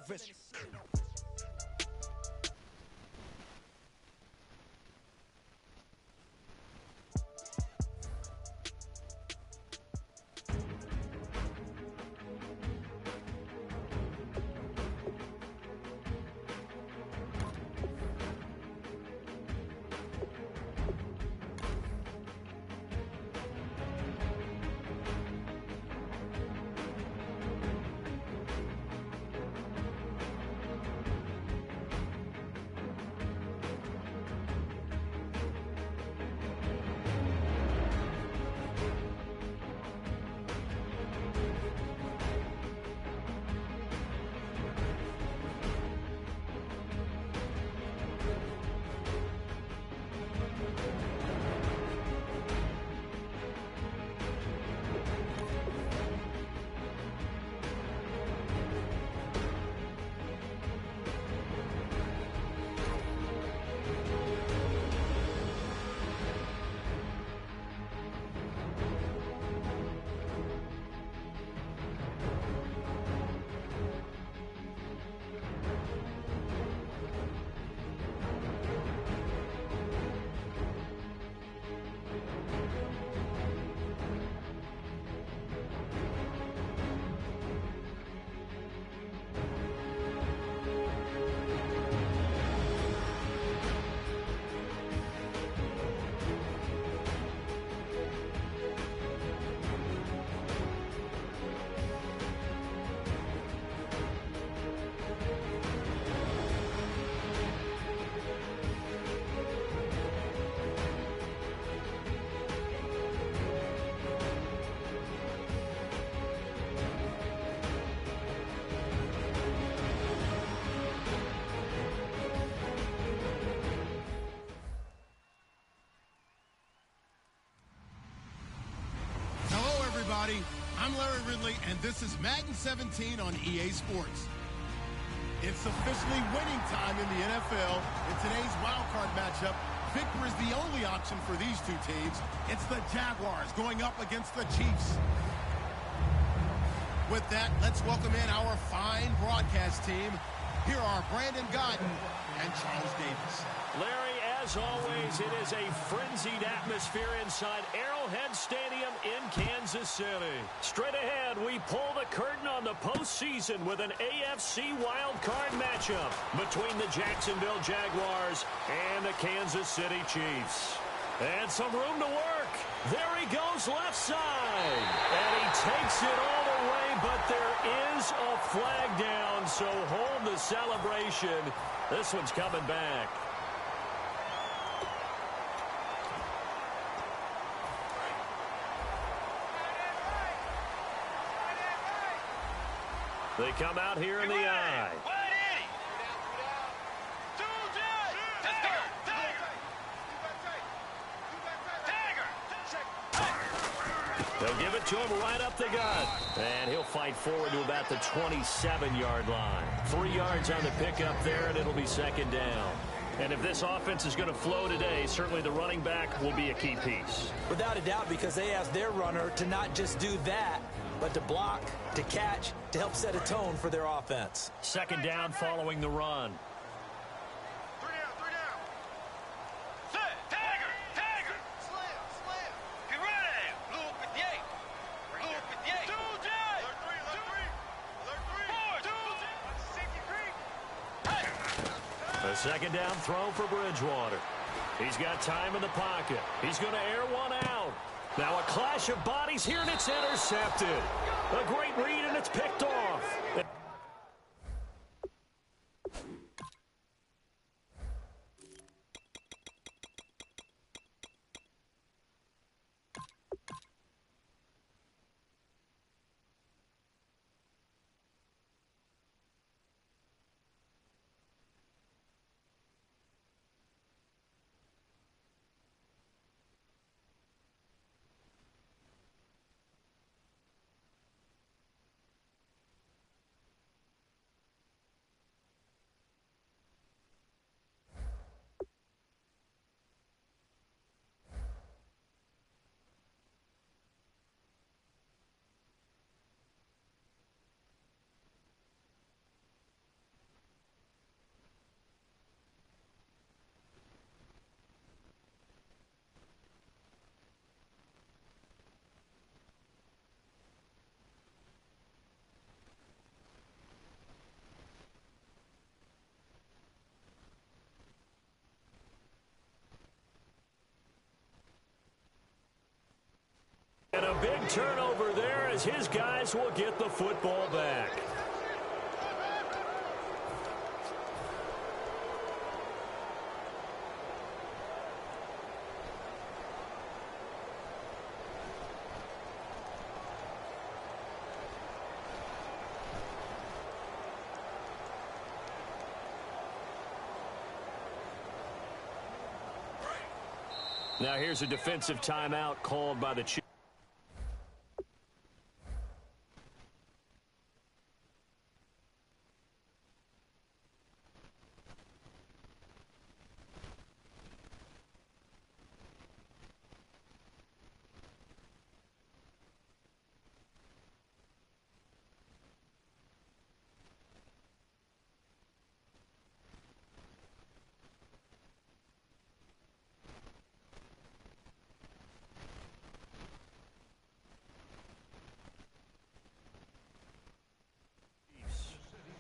selfish. I'm Larry Ridley, and this is Madden 17 on EA Sports. It's officially winning time in the NFL. In today's wildcard matchup, victory is the only option for these two teams. It's the Jaguars going up against the Chiefs. With that, let's welcome in our fine broadcast team. Here are Brandon Godden and Charles Davis. Larry, as always, it is a frenzied atmosphere inside Arrowhead Stadium in Kansas City. Straight ahead, we pull the curtain on the postseason with an AFC wildcard matchup between the Jacksonville Jaguars and the Kansas City Chiefs. And some room to work. There he goes left side. And he takes it all the way, but there is a flag down, so hold the celebration. This one's coming back. They come out here in the I. They'll give it to him right up the gut. And he'll fight forward to about the 27-yard line. 3 yards on the pickup there, and it'll be second down. And if this offense is going to flow today, certainly the running back will be a key piece. Without a doubt, because they asked their runner to not just do that, but to block, to catch, to help set a tone for their offense. Second down following the run. A second down throw for Bridgewater. He's got time in the pocket. He's going to air one out. Now a clash of bodies here, and it's intercepted. A great read, and it's picked off. And a big turnover there as his guys will get the football back. Now here's a defensive timeout called by the Chiefs.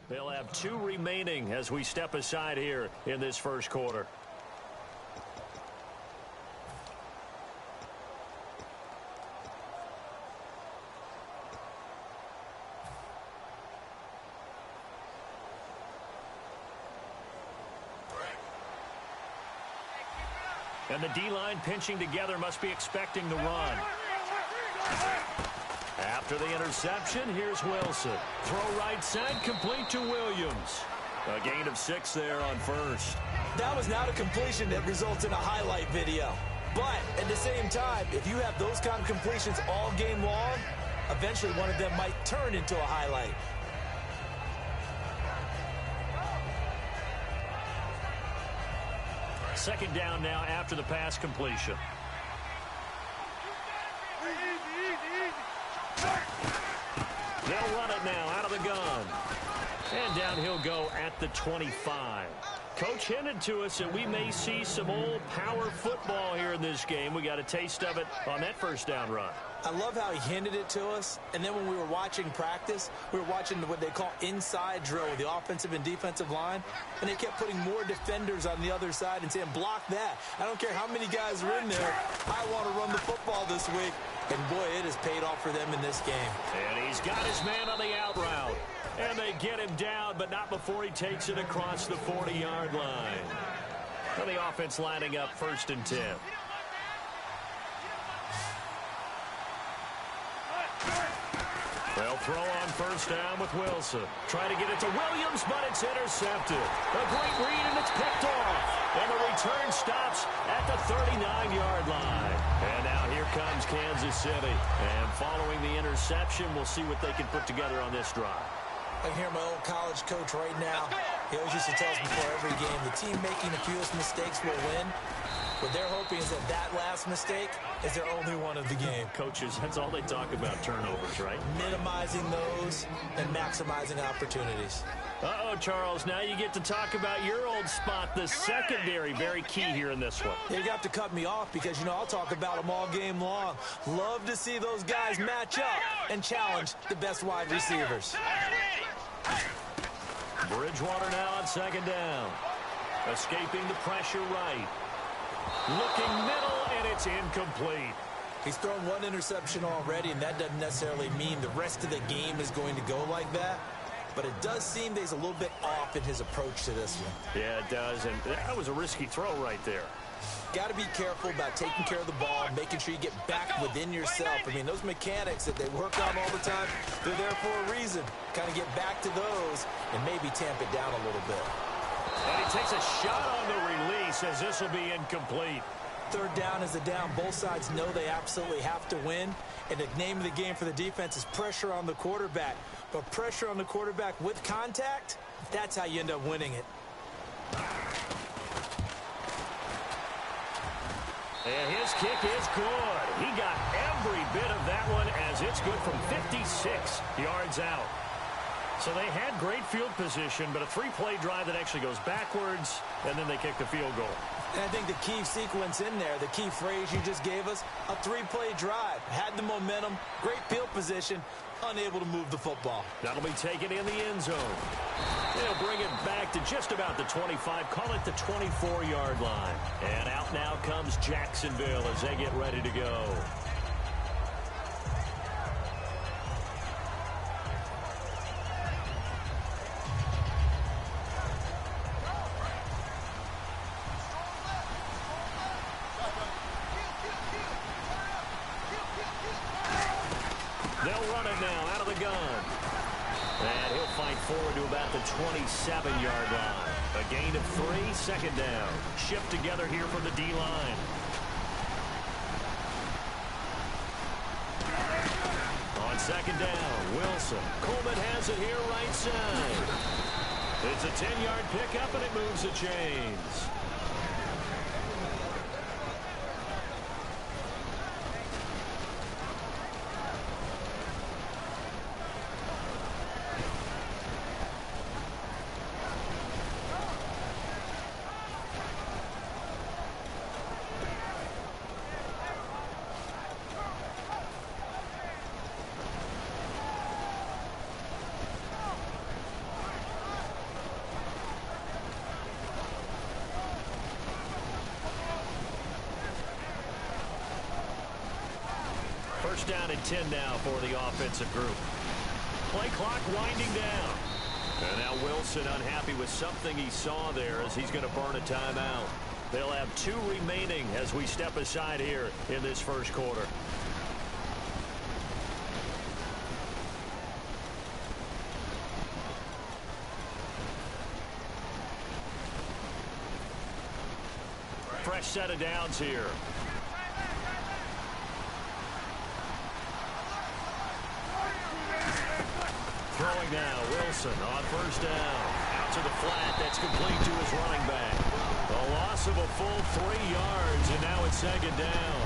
They'll have 2 remaining as we step aside here in this first quarter. And the D-line pinching together must be expecting the run. After the interception, here's Wilson. Throw right side, complete to Williams. A gain of 6 there on first. That was not a completion that results in a highlight video. But at the same time, if you have those kind of completions all game long, eventually one of them might turn into a highlight. Second down now after the pass completion. They'll run it now out of the gun. And down he'll go at the 25. Coach hinted to us that we may see some old power football here in this game. We got a taste of it on that first down run. I love how he hinted it to us. And then when we were watching practice, we were watching what they call inside drill with the offensive and defensive line. And they kept putting more defenders on the other side and saying, block that. I don't care how many guys are in there. I want to run the football this week. And, boy, it has paid off for them in this game. And he's got his man on the out route. And they get him down, but not before he takes it across the 40-yard line. And the offense lining up 1st and 10. They'll throw on first down with Wilson. Trying to get it to Williams, but it's intercepted. A great read, and it's picked off. And the return stops at the 39-yard line. And now here comes Kansas City. And following the interception, we'll see what they can put together on this drive. I can hear my old college coach right now. He always used to tell us before every game, the team making the fewest mistakes will win. What they're hoping is that that last mistake is their only one of the game. Coaches, that's all they talk about, turnovers, right? Minimizing those and maximizing opportunities. Uh-oh, Charles, now you get to talk about your old spot, the secondary. Very key here in this one. You have to cut me off because, you know, I'll talk about them all game long. Love to see those guys match up and challenge the best wide receivers. Bridgewater now on second down. Escaping the pressure right. Looking middle, and it's incomplete. He's thrown one interception already, and that doesn't necessarily mean the rest of the game is going to go like that. But it does seem that he's a little bit off in his approach to this one. Yeah, it does, and that was a risky throw right there. Got to be careful about taking care of the ball, making sure you get back within yourself. I mean, those mechanics that they work on all the time, they're there for a reason. Kind of get back to those and maybe tamp it down a little bit. And he takes a shot on the release as this will be incomplete. Third down is a down. Both sides know they absolutely have to win. And the name of the game for the defense is pressure on the quarterback. But pressure on the quarterback with contact, that's how you end up winning it. And his kick is good. He got every bit of that one as it's good from 56 yards out. So they had great field position, but a 3-play drive that actually goes backwards, and then they kick the field goal. And I think the key sequence in there, the key phrase you just gave us, a 3-play drive. Had the momentum, great field position, unable to move the football. That'll be taken in the end zone. They'll bring it back to just about the 25, call it the 24-yard line. And out now comes Jacksonville as they get ready to go. now out of the gun. And he'll fight forward to about the 27-yard line. A gain of 3, second down. Shift together here from the D-line. On second down, Wilson. Coleman has it here right side. It's a 10-yard pickup, and it moves the chains. First down and 10 now for the offensive group. Play clock winding down. And now Wilson unhappy with something he saw there as he's going to burn a timeout. They'll have 2 remaining as we step aside here in this first quarter. Fresh set of downs here. Throwing now, Wilson on first down. Out to the flat, that's complete to his running back. A loss of a full 3 yards, and now it's second down.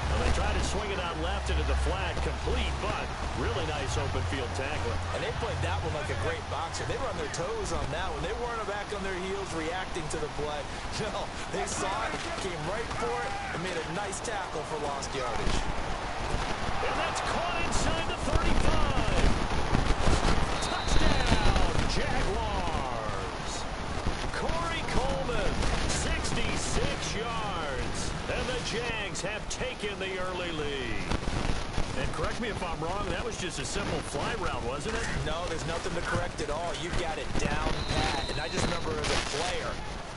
Well, they try to swing it out left into the flat, complete, but really nice open field tackling. And they played that one like a great boxer. They were on their toes on that one. They weren't back on their heels reacting to the play. No, they saw it, came right for it, and made a nice tackle for lost yardage. And that's caught inside the 35. Touchdown, Jaguars. Corey Coleman, 66 yards. And the Jags have taken the early lead. And correct me if I'm wrong, that was just a simple fly route, wasn't it? No, there's nothing to correct at all. You got it down pat. And I just remember as a player,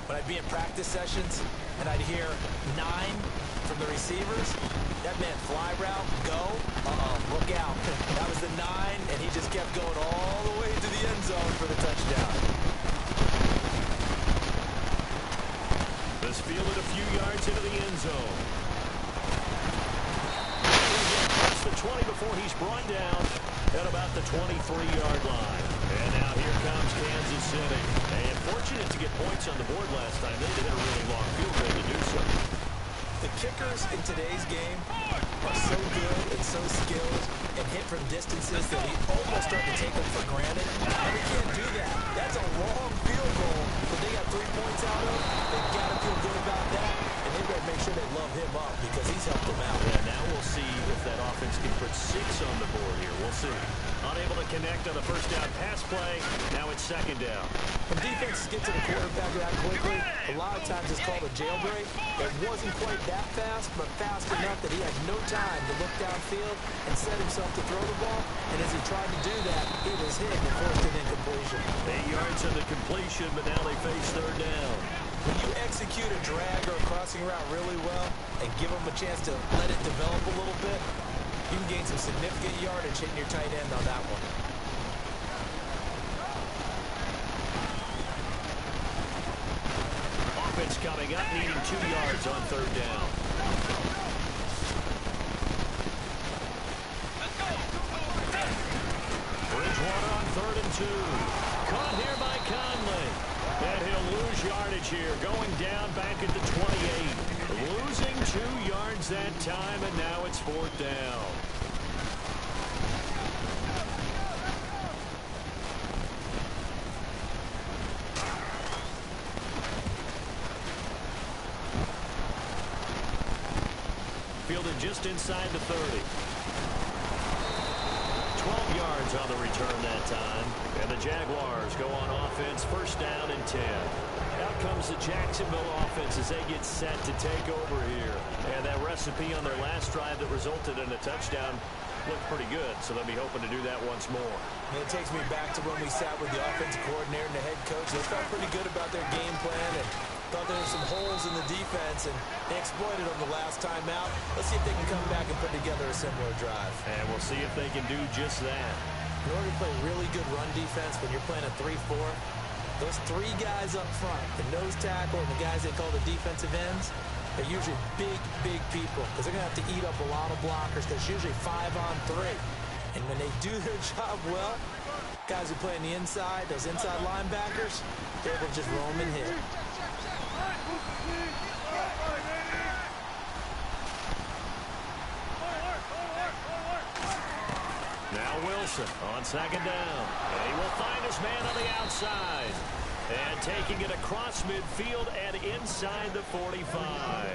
when I'd be in practice sessions, and I'd hear 9 from the receivers, that meant fly route, go, look out. That was the 9, and he just kept going all the way to the end zone for the touchdown. This fielded a few yards into the end zone. That's the 20 before he's brought down at about the 23-yard line. And now here comes Kansas City. And fortunate to get points on the board last time. They hit a really long field goal to do so. The kickers in today's game are so good and so skilled and hit from distances that we almost start to take them for granted. And we can't do that. That's a long field goal, but they got 3 points out of. They've got to feel good about that, and they better make sure they love him up because he's helped them out. Yeah, now we'll see if that offense can put 6 on the board here. We'll see. Unable to connect on the first down pass play. Now it's second down. When defenses get to the quarterback that quickly, a lot of times it's called a jailbreak. It wasn't quite that fast, but fast enough that he had no time to look downfield and set himself to throw the ball. And as he tried to do that, he was hit and forced an incompletion. 8 yards on the completion, but now they face third down. When you execute a drag or a crossing route really well and give them a chance to let it develop a little bit, you can gain some significant yardage hitting your tight end on that one. Offense coming up, needing 2 yards on third down. Bridgewater on 3rd and 2. Caught here by Conley. And he'll lose yardage here, going down back at the 28. Losing 2 yards that time, and now it's 4th down. Fielded just inside the 30. 12 yards on the return that time. And the Jaguars go on offense, first down and 10. Out comes the Jacksonville offense as they get set to take over here. And that recipe on their last drive that resulted in a touchdown looked pretty good, so they'll be hoping to do that once more. And it takes me back to when we sat with the offensive coordinator and the head coach. They felt pretty good about their game plan, and Thought there were some holes in the defense, and they exploited them the last time out. Let's see if they can come back and put together a similar drive. And we'll see if they can do just that. In order to play really good run defense when you're playing a 3-4, those three guys up front, the nose tackle and the guys they call the defensive ends, they're usually big people because they're going to have to eat up a lot of blockers because it's usually 5-on-3. And when they do their job well, guys who play on the inside, those inside linebackers, they're able to just roam and hit. Now Wilson on second down. And he will find his man on the outside. And taking it across midfield and inside the 45.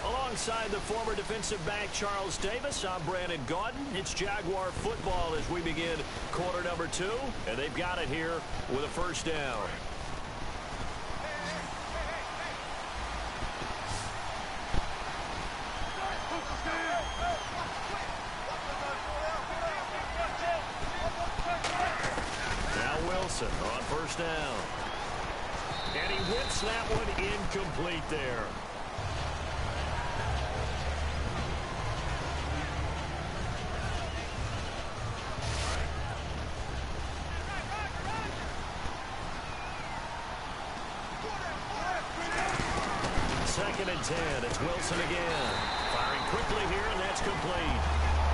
Alongside the former defensive back Charles Davis, I'm Brandon Gaudin. It's Jaguar football as we begin quarter number 2. And they've got it here with a first down. On first down. And he whips that one incomplete there. Second and 10. It's Wilson again. Firing quickly here, and that's complete.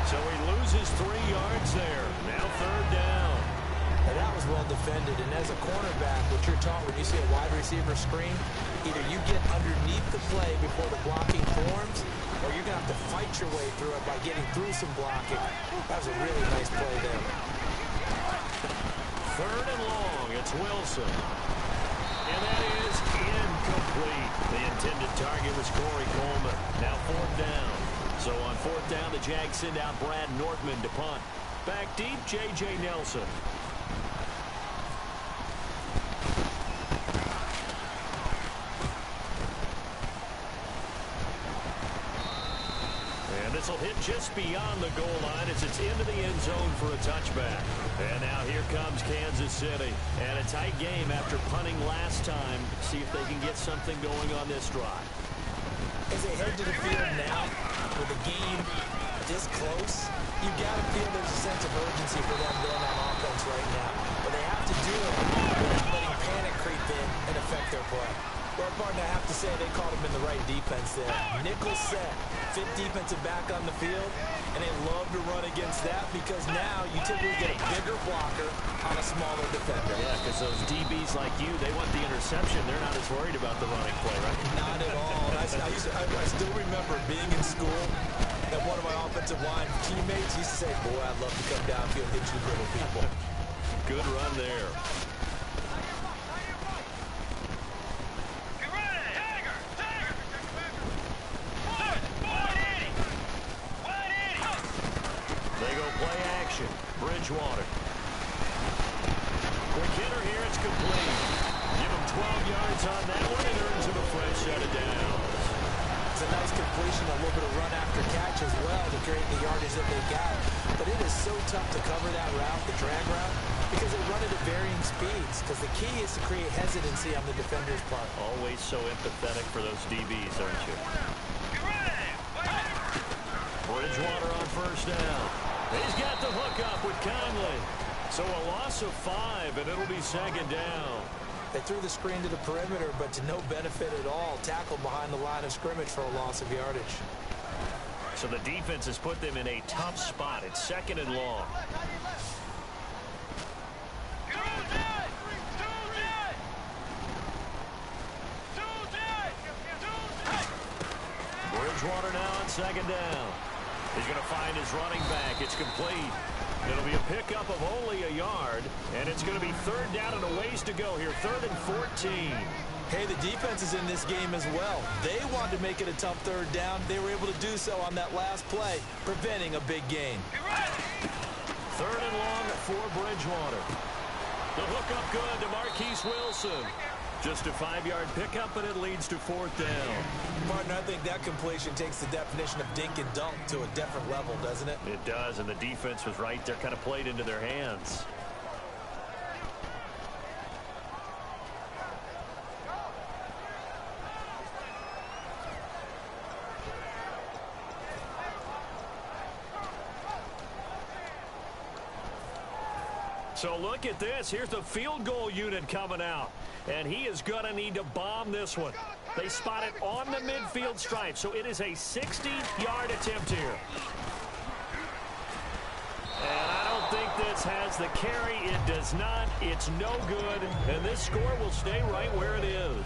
So he loses 3 yards there. Now third down. And that was well defended. And as a cornerback, what you're taught when you see a wide receiver screen, either you get underneath the play before the blocking forms, or you're going to have to fight your way through it by getting through some blocking. That was a really nice play there. Third and long. It's Wilson. And that is incomplete. The intended target was Corey Coleman. Now fourth down. So on fourth down, the Jags send out Brad Northman to punt. Back deep, J.J. Nelson. This will hit just beyond the goal line as it's into the end zone for a touchback. And now here comes Kansas City. And a tight game after punting last time. See if they can get something going on this drive. As they head to the field now, with the game this close, you got to feel there's a sense of urgency for them going on offense right now. But they have to do it without letting panic creep in and affect their play. Well, Martin, I have to say they caught him in the right defense there. Nickel set, fifth defensive back on the field, and they love to run against that because now you typically get a bigger blocker on a smaller defender. Yeah, because those DBs like you, they want the interception. They're not as worried about the running play, right? Not at all. I still remember being in school and one of my offensive line teammates used to say, boy, I'd love to come downfield and hit you little people. Good run there. Bridgewater. Quick hitter here, it's complete. Give him 12 yards on that one and earns him a fresh set of downs. It's a nice completion, a little bit of run after catch as well to create the yardage that they got. But it is so tough to cover that route, the drag route, because they run it at varying speeds. Because the key is to create hesitancy on the defender's part. Always so empathetic for those DBs, aren't you? Bridgewater on first down. He's got the hook up with Conley. So a loss of 5, and it'll be second down. They threw the screen to the perimeter, but to no benefit at all. Tackled behind the line of scrimmage for a loss of yardage. So the defense has put them in a tough spot. It's second and long. Bridgewater now on second down. He's going to find his running back. It's complete. It'll be a pickup of only a yard, and it's going to be third down and a ways to go here. Third and 14. Hey, the defense is in this game as well. They wanted to make it a tough third down. They were able to do so on that last play, preventing a big gain. Third and long for Bridgewater. The hook up good to Marquise Wilson. Just a 5-yard pickup, and it leads to 4th down. Partner, I think that completion takes the definition of dink and dunk to a different level, doesn't it? It does, and the defense was right there, kind of played into their hands. So look at this. Here's the field goal unit coming out. And he is going to need to bomb this one. They spot it on the midfield stripe. So it is a 60-yard attempt here. And I don't think this has the carry. It does not. It's no good. And this score will stay right where it is.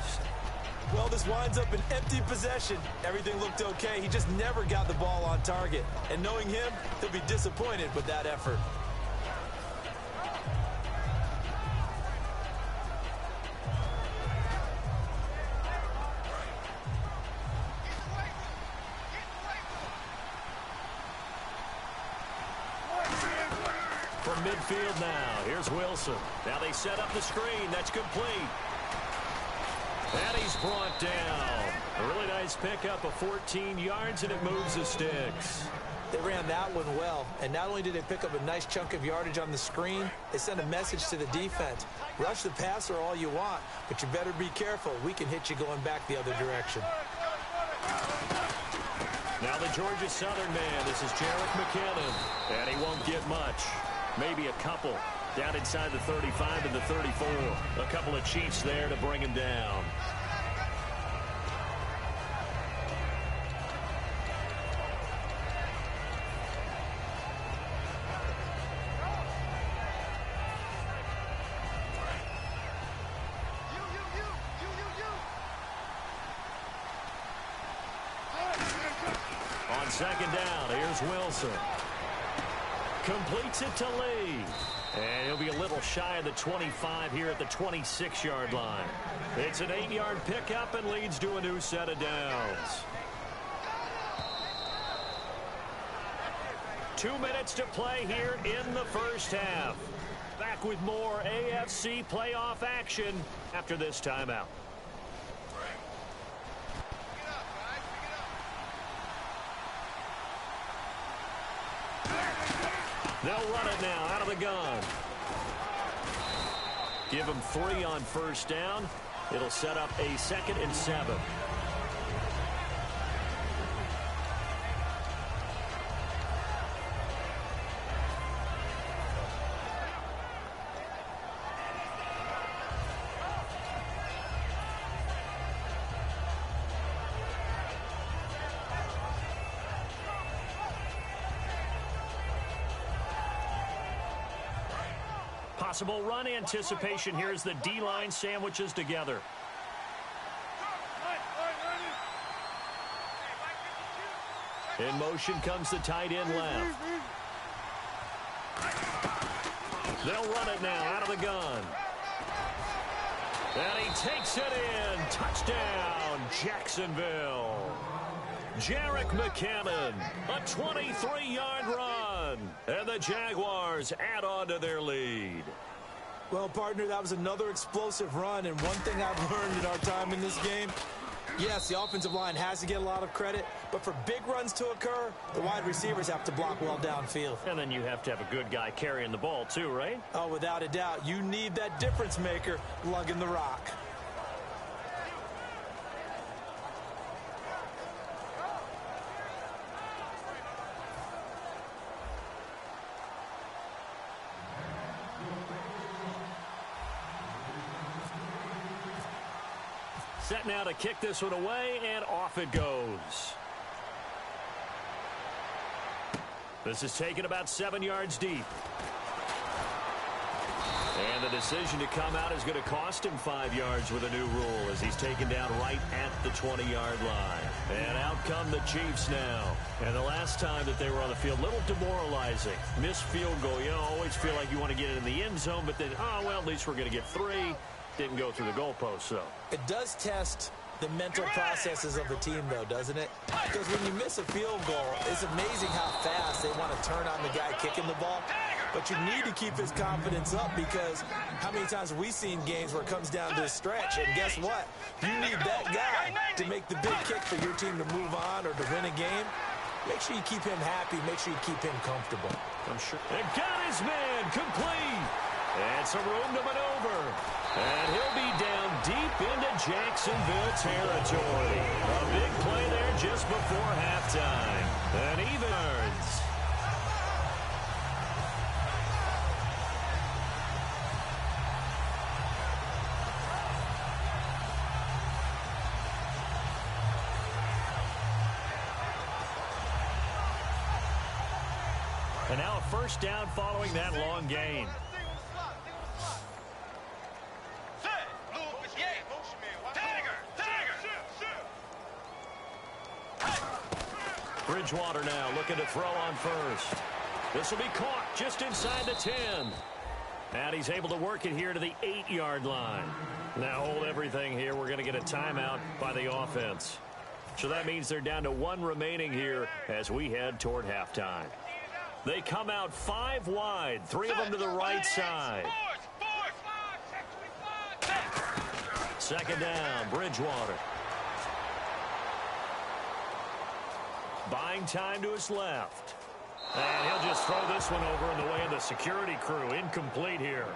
Well, this winds up an empty possession. Everything looked okay. He just never got the ball on target. And knowing him, he'll be disappointed with that effort. From midfield now, here's Wilson. Now they set up the screen. That's complete. And he's brought down. A really nice pickup of 14 yards, and it moves the sticks. They ran that one well, and not only did they pick up a nice chunk of yardage on the screen, they sent a message to the defense. Rush the passer all you want, but you better be careful. We can hit you going back the other direction. Now the Georgia Southern man, this is Jerick McKinnon, and he won't get much. Maybe a couple down inside the 35 and the 34. A couple of Chiefs there to bring him down. On second down, here's Wilson. Completes it to Lee. And he'll be a little shy of the 25 here at the 26-yard line. It's an 8-yard pickup and leads to a new set of downs. 2 minutes to play here in the first half. Back with more AFC playoff action after this timeout. They'll run it now out of the gun. Give them 3 on first down. It'll set up a 2nd and 7. Possible run anticipation here as the D-line sandwiches together. In motion comes the tight end left. They'll run it now out of the gun. And he takes it in. Touchdown, Jacksonville. Jerick McKinnon, a 23-yard run. And the Jaguars add on to their lead. Well, partner, that was another explosive run, and one thing I've learned in our time in this game, yes, the offensive line has to get a lot of credit, but for big runs to occur, the wide receivers have to block well downfield. And then you have to have a good guy carrying the ball too, right? Oh, without a doubt. You need that difference maker lugging the rock. Set now to kick this one away, and off it goes. This is taken about 7 yards deep. And the decision to come out is going to cost him 5 yards with a new rule as he's taken down right at the 20-yard line. And out come the Chiefs now. And the last time that they were on the field, a little demoralizing. Missed field goal. You know, always feel like you want to get it in the end zone, but then, oh, well, at least we're going to get 3. Didn't go through the goalpost, so. It does test the mental processes of the team, though, doesn't it? Because when you miss a field goal, it's amazing how fast they want to turn on the guy kicking the ball. But you need to keep his confidence up because how many times have we seen games where it comes down to the stretch, and guess what? You need that guy to make the big kick for your team to move on or to win a game. Make sure you keep him happy. Make sure you keep him comfortable. I'm sure. And got his man complete. And some room to maneuver. And he'll be down deep into Jacksonville territory. A big play there just before halftime. And evens. And now a first down following that long gain. Bridgewater now looking to throw on first. This will be caught just inside the 10. And he's able to work it here to the 8-yard line. Now hold everything here. We're going to get a timeout by the offense. So that means they're down to 1 remaining here as we head toward halftime. They come out 5 wide, 3 of them to the right side. Second down, Bridgewater. Buying time to his left. And he'll just throw this one over in the way of the security crew. Incomplete here.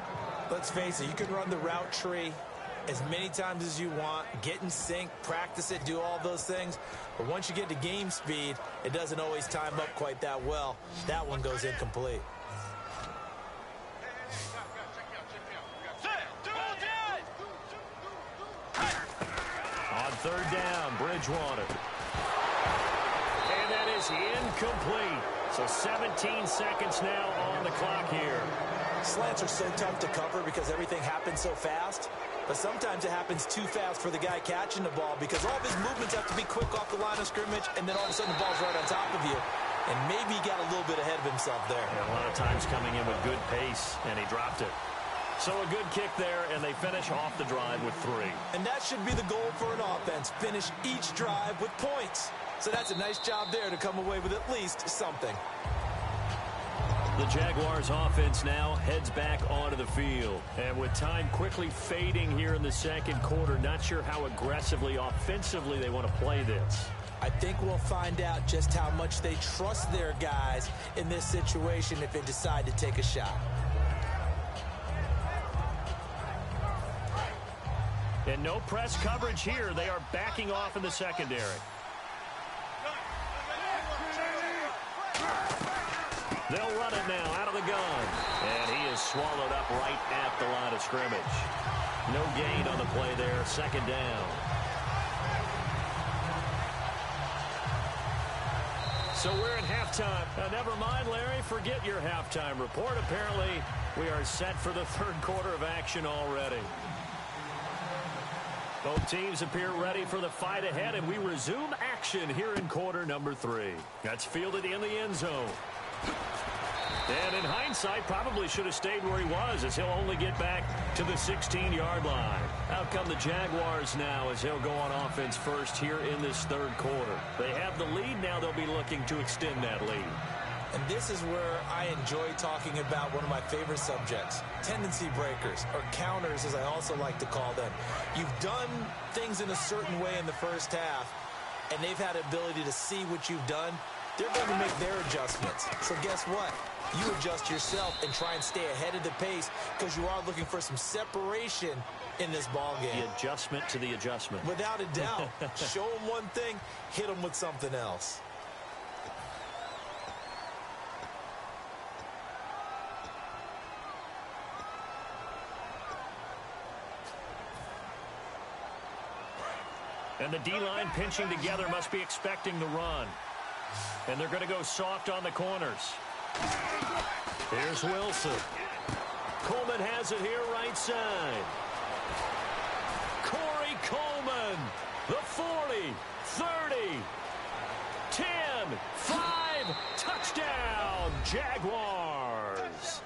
Let's face it, you can run the route tree as many times as you want, get in sync, practice it, do all those things. But once you get to game speed, it doesn't always time up quite that well. That one goes incomplete. On third down, Bridgewater. And that is incomplete. So 17 seconds now on the clock here. Slants are so tough to cover because everything happens so fast. But sometimes it happens too fast for the guy catching the ball because all of his movements have to be quick off the line of scrimmage, and then all of a sudden the ball's right on top of you. And maybe he got a little bit ahead of himself there. And a lot of times coming in with good pace, and he dropped it. So a good kick there, and they finish off the drive with 3. And that should be the goal for an offense. Finish each drive with points. So that's a nice job there to come away with at least something. The Jaguars offense now heads back onto the field. And with time quickly fading here in the second quarter, not sure how aggressively, offensively they want to play this. I think we'll find out just how much they trust their guys in this situation if they decide to take a shot. And no press coverage here. They are backing off in the secondary. They'll run it now out of the gun. And he is swallowed up right at the line of scrimmage. No gain on the play there. Second down. So we're at halftime. Never mind, Larry. Forget your halftime report. Apparently, we are set for the third quarter of action already. Both teams appear ready for the fight ahead, and we resume action here in quarter number 3. That's fielded in the end zone. And in hindsight, probably should have stayed where he was as he'll only get back to the 16-yard line. Out come the Jaguars now as they'll go on offense first here in this third quarter. They have the lead. Now they'll be looking to extend that lead. And this is where I enjoy talking about one of my favorite subjects, tendency breakers, or counters as I also like to call them. You've done things in a certain way in the first half, and they've had the ability to see what you've done. They're going to make their adjustments. So guess what? You adjust yourself and try and stay ahead of the pace because you are looking for some separation in this ball game. The adjustment to the adjustment. Without a doubt. Show them one thing, hit them with something else. And the D-line pinching together must be expecting the run. And they're going to go soft on the corners. Here's Wilson. Coleman has it here right side. Corey Coleman. The 40, 30, 10, 5, touchdown, Jaguars.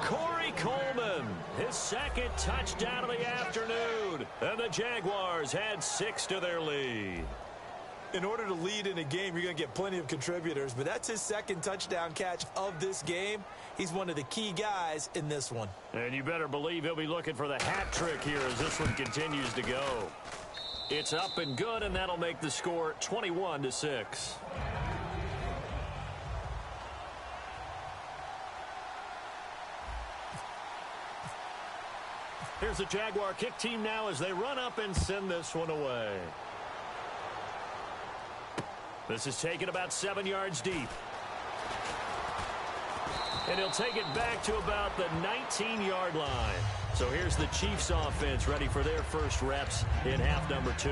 Corey Coleman, his second touchdown of the afternoon. And the Jaguars had 6 to their lead. In order to lead in a game, you're going to get plenty of contributors, but that's his second touchdown catch of this game. He's one of the key guys in this one. And you better believe he'll be looking for the hat trick here as this one continues to go. It's up and good, and that'll make the score 21-6. Here's the Jaguar kick team now as they run up and send this one away. This is taken about 7 yards deep. And he'll take it back to about the 19-yard line. So here's the Chiefs offense ready for their first reps in half number 2.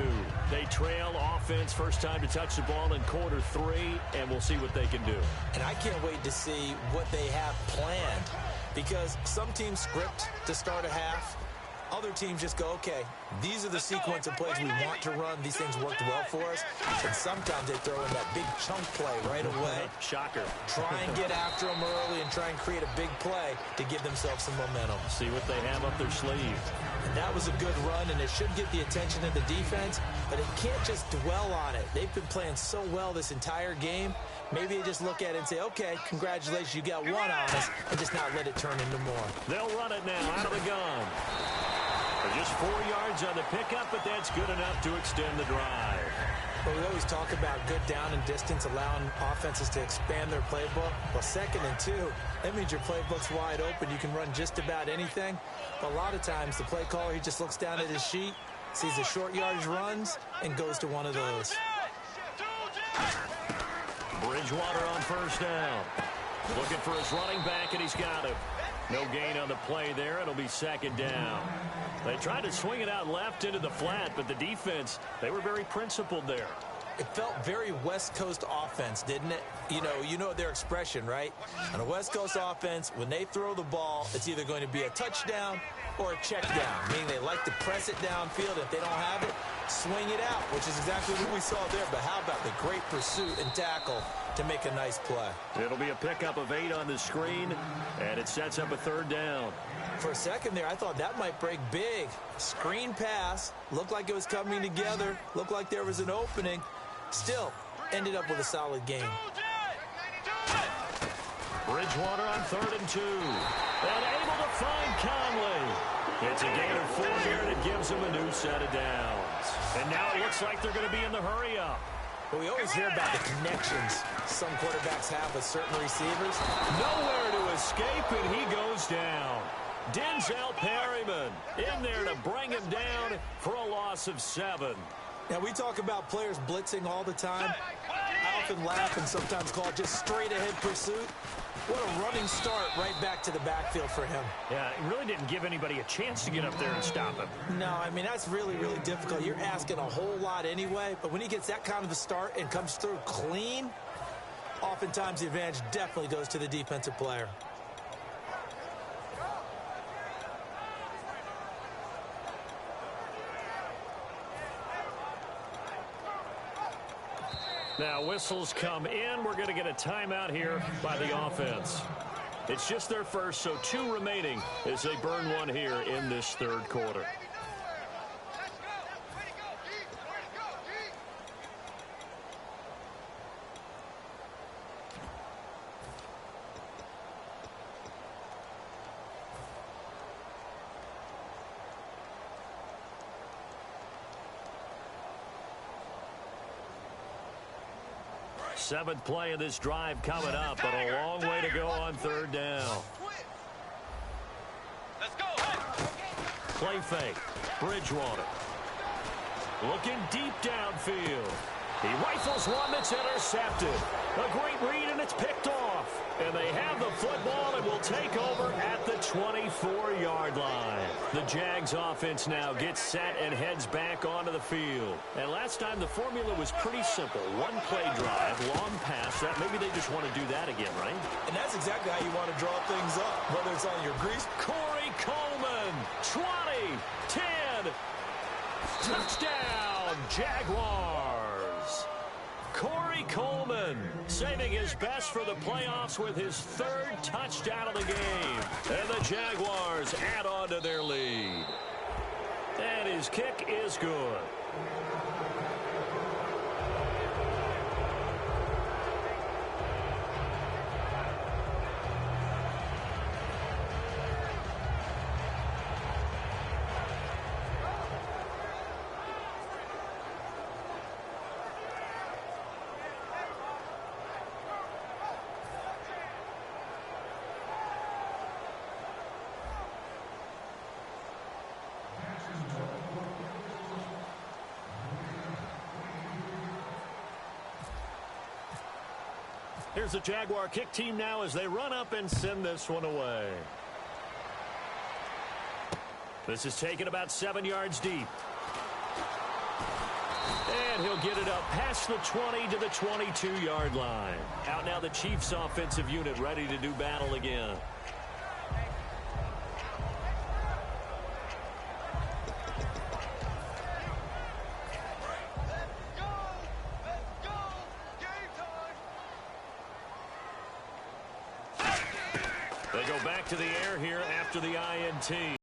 They trail offense first time to touch the ball in quarter 3, and we'll see what they can do. And I can't wait to see what they have planned, because some teams script to start a half. Other teams just go, okay, these are the sequence of plays we want to run. These things worked well for us. And sometimes they throw in that big chunk play right away. Shocker. Try and get after them early and try and create a big play to give themselves some momentum. See what they have up their sleeve. And that was a good run, and it should get the attention of the defense, but it can't just dwell on it. They've been playing so well this entire game. Maybe they just look at it and say, okay, congratulations, you got one on us, and just not let it turn into more. They'll run it now out of the gun. Just 4 yards on the pickup, but that's good enough to extend the drive. Well, we always talk about good down and distance, allowing offenses to expand their playbook. Well, 2nd and 2, that means your playbook's wide open. You can run just about anything. But a lot of times, the play caller, he just looks down at his sheet, sees the short yardage runs, and goes to one of those. Bridgewater on first down. Looking for his running back, and he's got him. No gain on the play there. It'll be 2nd down. They tried to swing it out left into the flat, but the defense, they were very principled there. It felt very West Coast offense, didn't it? You know their expression, right? On a West Coast offense, when they throw the ball, it's either going to be a touchdown or a check down, meaning they like to press it downfield. If they don't have it, swing it out, which is exactly what we saw there. But how about the great pursuit and tackle to make a nice play? It'll be a pickup of 8 on the screen, and it sets up a 3rd down. For a second there, I thought that might break big. Screen pass, looked like it was coming together, looked like there was an opening. Still, ended up with a solid game. Bridgewater on 3rd and 2. And able to find Conley. It's a gain of 4 here, and it gives him a new set of downs. And now it looks like they're going to be in the hurry-up. But we always hear about the connections some quarterbacks have with certain receivers. Nowhere to escape, and he goes down. Denzel Perryman in there to bring him down for a loss of 7. Now, we talk about players blitzing all the time. I often laugh and sometimes call it just straight-ahead pursuit. What a running start right back to the backfield for him. Yeah, it really didn't give anybody a chance to get up there and stop him. No, I mean, that's really, really difficult. You're asking a whole lot anyway, but when he gets that kind of a start and comes through clean, oftentimes the advantage definitely goes to the defensive player. Now, whistles come in. We're going to get a timeout here by the offense. It's just their first, so 2 remaining as they burn one here in this 3rd quarter. Seventh play of this drive coming up, but a long way to go on 3rd down. Let's go. Play fake. Bridgewater. Looking deep downfield. He rifles one that's intercepted. A great read, and it's picked off. And they have the football and will take over at the 24-yard line. The Jags offense now gets set and heads back onto the field. And last time the formula was pretty simple. One play drive, long pass. That maybe they just want to do that again, right? And that's exactly how you want to draw things up, whether it's on your grease. Corey Coleman, 20, 10, touchdown, Jaguars. Corey Coleman saving his best for the playoffs with his 3rd touchdown of the game. And the Jaguars add on to their lead. And his kick is good. Here's the Jaguar kick team now as they run up and send this one away. This is taken about 7 yards deep. And he'll get it up past the 20 to the 22-yard line. Out now the Chiefs offensive unit ready to do battle again. They go back to the air here after the INT.